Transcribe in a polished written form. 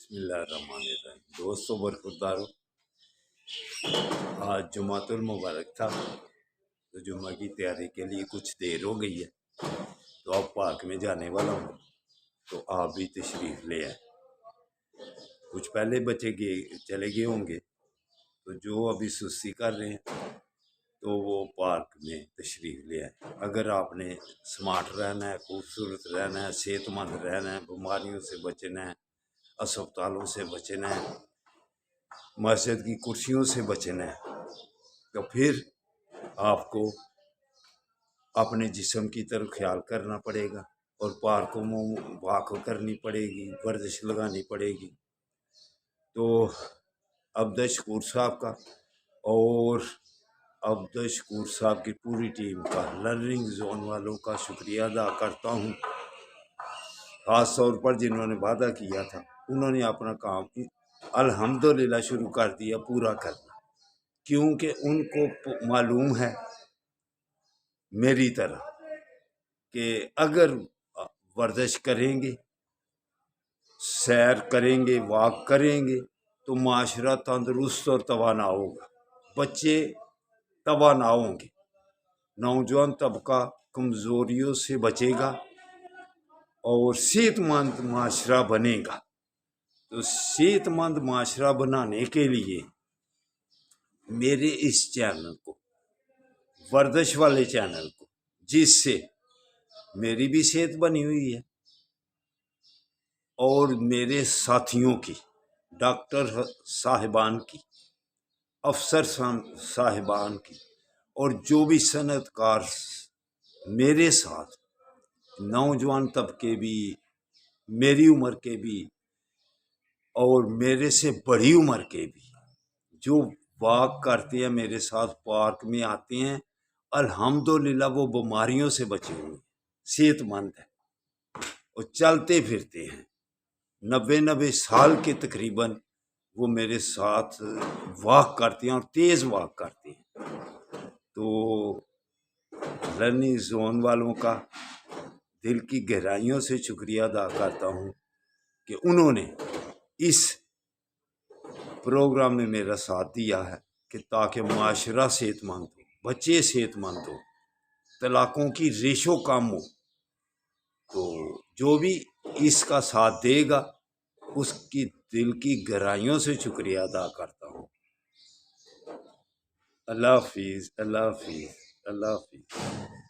बिस्मिल्लाहिर्रहमानिर्रहीम। दोस्तों बरखुरदारों, आज जुमातुल मुबारक था तो जुम्मा की तैयारी के लिए कुछ देर हो गई है, तो अब पार्क में जाने वाला हूँ, तो आप भी तशरीफ़ ले आए। कुछ पहले बच्चे चले गए होंगे, तो जो अभी सुस्ती कर रहे हैं तो वो पार्क में तशरीफ़ ले आए। अगर आपने स्मार्ट रहना है, खूबसूरत रहना है, सेहतमंद रहना है, बीमारियों से बचना है, अस्पतालों से बचना है, मस्जिद की कुर्सियों से बचना है, तो फिर आपको अपने जिस्म की तरफ ख्याल करना पड़ेगा और पार्कों में वॉक करनी पड़ेगी, वर्जिश लगानी पड़ेगी। तो अब्दुल शकूर साहब का और अब्दुल शकूर साहब की पूरी टीम का, लर्निंग जोन वालों का शुक्रिया अदा करता हूँ। ख़ास तौर पर जिन्होंने वादा किया था, उन्होंने अपना काम अल्हम्दुलिल्लाह शुरू कर दिया, पूरा करना, क्योंकि उनको मालूम है मेरी तरह कि अगर वर्जिश करेंगे, सैर करेंगे, वॉक करेंगे तो माशरा तंदुरुस्त और तवाना होगा, बच्चे तवाना होंगे, नौजवान तबका कमज़ोरियों से बचेगा और सेहतमंद माशरा बनेगा। तो सेहतमंद माशरा बनाने के लिए मेरे इस चैनल को, वर्जिश वाले चैनल को, जिससे मेरी भी सेहत बनी हुई है और मेरे साथियों की, डॉक्टर साहिबान की, अफसर साहिबान की, और जो भी सनअतकार मेरे साथ, नौजवान तबके भी, मेरी उम्र के भी और मेरे से बड़ी उम्र के भी, जो वॉक करते हैं मेरे साथ, पार्क में आते हैं, अल्हम्दुलिल्लाह वो बीमारियों से बचे हुए, सेहतमंद है और चलते फिरते हैं। 90 साल के तकरीबन वो मेरे साथ वॉक करते हैं और तेज़ वॉक करते हैं। तो लर्निंग जोन वालों का दिल की गहराइयों से शुक्रिया अदा करता हूँ कि उन्होंने इस प्रोग्राम में मेरा साथ दिया है कि ताकि माशरा सेहतमंद हो, बच्चे सेहतमंद हो, तलाकों की रेशो कम हो। तो जो भी इसका साथ देगा उसकी दिल की गहराइयों से शुक्रिया अदा करता हूँ। अल्लाह हाफिज़, अल्लाह हाफिज़, अल्लाह हाफिज़।